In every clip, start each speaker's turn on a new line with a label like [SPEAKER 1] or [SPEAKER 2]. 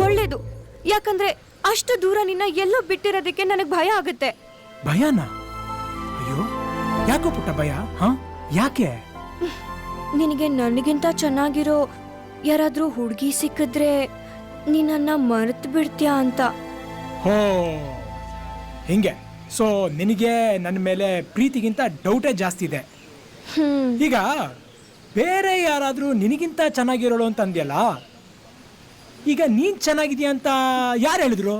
[SPEAKER 1] ಒಳ್ಳೇದು. ಯಾಕಂದ್ರೆ ಅಷ್ಟು ದೂರ ನಿನ್ನ ಎಲ್ಲೋ ಬಿಟ್ಟಿರೋದಕ್ಕೆ ನನಗೆ ಭಯ ಆಗುತ್ತೆ.
[SPEAKER 2] ಭಯನಾ? ಅಯ್ಯೋ, ಯಾಕೋ ಪುಟ್ಟ ಭಯ? ಯಾಕೆ?
[SPEAKER 1] ನಿನಗೆ ನನಗಿಂತ ಚೆನ್ನಾಗಿರೋ ಯಾರಾದ್ರೂ ಹುಡುಗಿ ಸಿಕ್ಕಿದ್ರೆ ನೀನನ್ನ ಮರೆತು ಬಿಡ್ತೀಯಾ ಅಂತ.
[SPEAKER 2] ಹೋ, ಹಿಂಗೆ. ಸೊ ನಿನಗೆ ನನ್ನ ಮೇಲೆ ಪ್ರೀತಿಗಿಂತ ಡೌಟೇ ಜಾಸ್ತಿ ಇದೆ. ಈಗ ಬೇರೆ ಯಾರಾದ್ರೂ ನಿನಗಿಂತ ಚೆನ್ನಾಗಿರೋಳು ಅಂತ ಅಂದ್ಯಲ್ಲ, ಈಗ ನೀನ್ ಚೆನ್ನಾಗಿದ್ಯಾ ಅಂತ ಯಾರು ಹೇಳಿದ್ರು?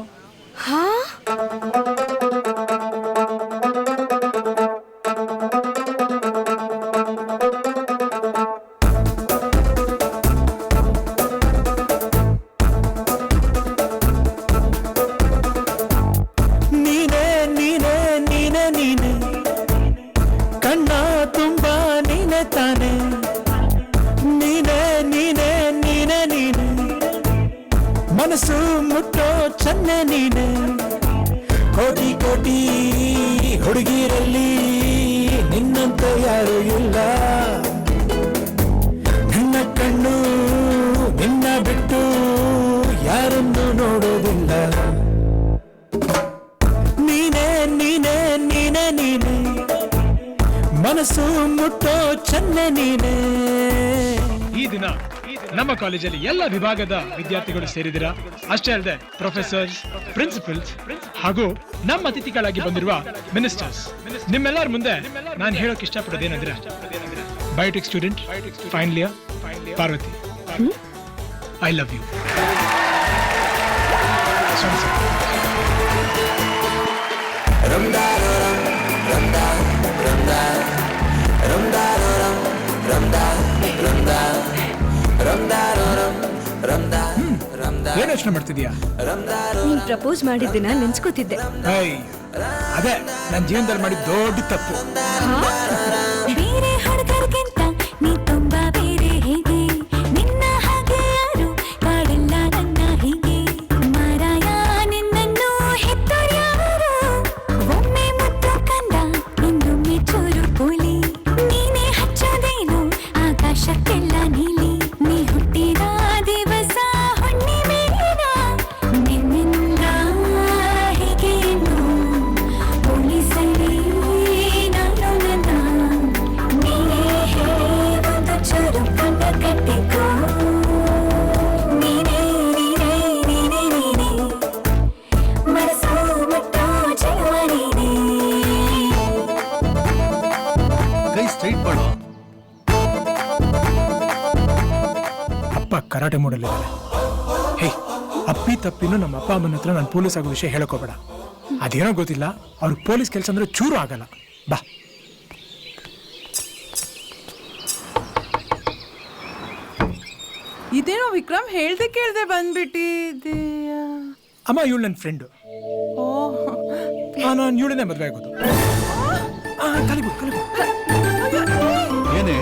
[SPEAKER 1] ಹಾ,
[SPEAKER 2] ನೀನೇ ನೀನೇ ನೀನೇ ನೀನೆ, ಕಣ್ಣ ತುಂಬ ನೀನೆ ತಾನೆ. ನೀನೇ ನೀನೇ ನೀನೇ ನೀನೆ, ಮನಸ್ಸು ಮುಟ್ಟೋ ಚೆನ್ನೆ ನೀನೆ. ಕೋಟಿ ಕೋಟಿ ಹುಡುಗಿರಲ್ಲಿ ನಿನ್ನಂತ ಯಾರು ಇಲ್ಲ. ನನ್ನ ಕಣ್ಣು ನಿನ್ನ ಬಿಟ್ಟು ಯಾರನ್ನು ನೋಡೋದಿಲ್ಲ. ನೀನೇ ನೀನೇ ನೀನೇ ನೀನೆ, ಮನಸ್ಸು ಮುಟ್ಟೋ ಚೆನ್ನೆ ನೀನೆ. ಈ ದಿನ ನಮ್ಮ ಕಾಲೇಜಲ್ಲಿ ಎಲ್ಲ ವಿಭಾಗದ ವಿದ್ಯಾರ್ಥಿಗಳು ಸೇರಿದಿರಾ. ಅಷ್ಟೇ ಅಲ್ಲದೆ ಪ್ರೊಫೆಸರ್ಸ್, ಪ್ರಿನ್ಸಿಪಲ್ಸ್ ಹಾಗೂ ನಮ್ಮ ಅತಿಥಿಗಳಾಗಿ ಬಂದಿರುವ ಮಿನಿಸ್ಟರ್ಸ್. ನಿಮ್ಮೆಲ್ಲರ ಮುಂದೆ ನಾನು ಹೇಳೋಕೆ ಇಷ್ಟಪಡೋದೇನಂದ್ರೆ, biotech student final year Parvati, I love you. ಏನ್ ಯೋಚನೆ ಮಾಡ್ತಿದ್ಯಾ?
[SPEAKER 1] ನೀನ್ ಪ್ರಪೋಸ್ ಮಾಡಿದ್ದಿನ ನೆನ್ಸ್ಕೊತಿದ್ದೆ.
[SPEAKER 2] ಅದೇ ನನ್ನ ಜೀವನದಲ್ಲಿ ಮಾಡಿದ ದೊಡ್ಡ ತಪ್ಪು.
[SPEAKER 3] ಬೇರೆ ಹುಡುಗರಿಗಿಂತ ನೀ ತುಂಬಾ ಬೇರೆ, ಹೇಗೆ ನಿನ್ನ ಹಾಗೆ ಯಾರು ಕಾಡಲ್ಲ ನನ್ನ ಹೀಗೆ. ಮಾರಾಯ ನಿನ್ನನ್ನು ಹೆತ್ತೋರ್ಯಾರು, ಒಮ್ಮೆ ಮುದ್ದು ಕಂದ ಇನ್ನೊಮ್ಮೆ ಚೂರು ಪೋಲಿ. ನೀನೇ ಹಚ್ಚೋದೇನು ಆಕಾಶಕ್ಕೆಲ್ಲ ನೀಲಿ. ನೀ ಹುಟ್ಟಿದ ದಿವಸ ಹುಣ್ಣಿಮೆನ ನಿನ್ನಿಂದ ಹೀಗೇನು ಉಳಿಸಲಿ ನಾನು ನನ್ನ. ನೀನೇ ಒಂದು ಚೂರು ಕಣ್ಣ ಕಟ್ಟಿಕೋ. ನೀನೇ ನೀನೇ ನೀನೇ ನೀನೇ, ಮನಸ್ಸು ಮುಟ್ಟೋ ಜೀವ ನೀನೇ.
[SPEAKER 4] ಕೈ ಸ್ಟ್ರೈಟ್ ಮಾಡೋ.
[SPEAKER 2] ಅಪ್ಪ ಕರಾಟೆ ಮೂಡಲ್ಲಿದ್ದಾರೆ. ಹೇ, ಅಪ್ಪಿ ತಪ್ಪಿನೂ ನಮ್ಮ ಅಪ್ಪ ಅಮ್ಮನ ಹತ್ರ ನಾನು ಪೊಲೀಸ್ ಆಗೋ ವಿಷಯ ಹೇಳಕೋಬೇಡ. ಅದೇನೋ ಗೊತ್ತಿಲ್ಲ, ಅವ್ರಿಗೆ ಪೊಲೀಸ್ ಕೆಲಸ ಅಂದ್ರೆ ಚೂರು ಆಗಲ್ಲ. ಬಾ.
[SPEAKER 5] ಇದೇನೋ ವಿಕ್ರಮ್ ಹೇಳ್ದೆ ಕೇಳ್ದೆ ಬಂದ್ಬಿಟ್ಟಿದೀಯ.
[SPEAKER 2] ಅಮ್ಮ, ಇವಳು ನನ್ನ ಫ್ರೆಂಡು. ನಾನು ಇವಳನ್ನೇ ಮದುವೆ ಆಗೋದು.
[SPEAKER 4] ಏನೇ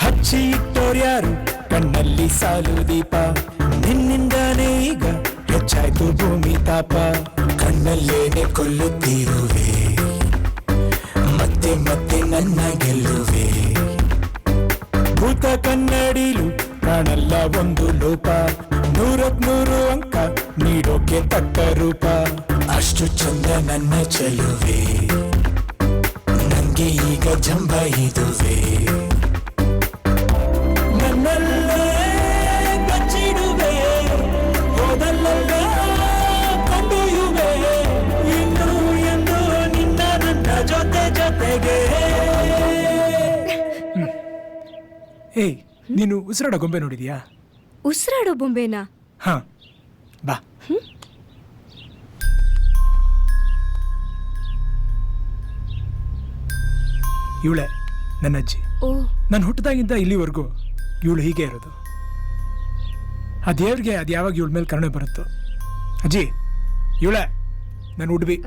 [SPEAKER 2] ಹಚ್ಚಿ ಇಟ್ಟೋರ್ಯಾರು ಕಣ್ಣಲ್ಲಿ ಸಾಲು ದೀಪ. ನಿನ್ನಿಂದಾನೇ ಈಗ ಹೆಚ್ಚಾಯ್ತು ಭೂಮಿ ತಾಪ. ಕಣ್ಣಲ್ಲೇನೆ ಕೊಲ್ಲುತ್ತಿರುವೆ, ಮತ್ತೆ ಮತ್ತೆ ನನ್ನ ಗೆಲ್ಲುವೆ. ಭೂತ ಕನ್ನಡಿಲು ಕಾಣಲ್ಲ ಒಂದು ಲೋಪ. 100 ಅಂಕ ನೀಡೋಕೆ ತಕ್ಕ ರೂಪ. ಅಷ್ಟು ಚಂದ ನನ್ನ ಚೆಲುವೆ, ನಂಗೆ ಈಗ ಜಂಬ ಇದುವೆ. ನನ್ನಲ್ಲೇ ಬಚ್ಚಿಡುವೆ, ಹೋದಲ್ಲ ಕೊಂಡೊಯ್ಯುವೆ. ಇನ್ನು ಎಂದು ನಿನ್ನ ನನ್ನ ಜೊತೆ ಜೊತೆಗೆ. ಏಯ್, ನೀನು ಉಸಿರಾಡೋ ಗೊಂಬೆ ನೋಡಿದ್ಯಾ?
[SPEAKER 1] ಉಸಿರಾಡೋ ಬೊಂಬೆನಾ?
[SPEAKER 2] ಹಾ, ಬಾ. ಇವಳೆ ನನ್ನ ಅಜ್ಜಿ.
[SPEAKER 1] ಓ,
[SPEAKER 2] ನಾನು ಹುಟ್ಟಿದಾಗಿಂದ ಇಲ್ಲಿವರೆಗೂ ಇವಳು ಹೀಗೆ ಇರೋದು. ಆ ದೇವ್ರಿಗೆ ಅದು ಯಾವಾಗ ಇವಳ ಮೇಲೆ ಕರುಣೆ ಬರುತ್ತೋ. ಅಜ್ಜಿ, ಇವಳೆ ನನ್ನ ಉಡ್ಬಿ.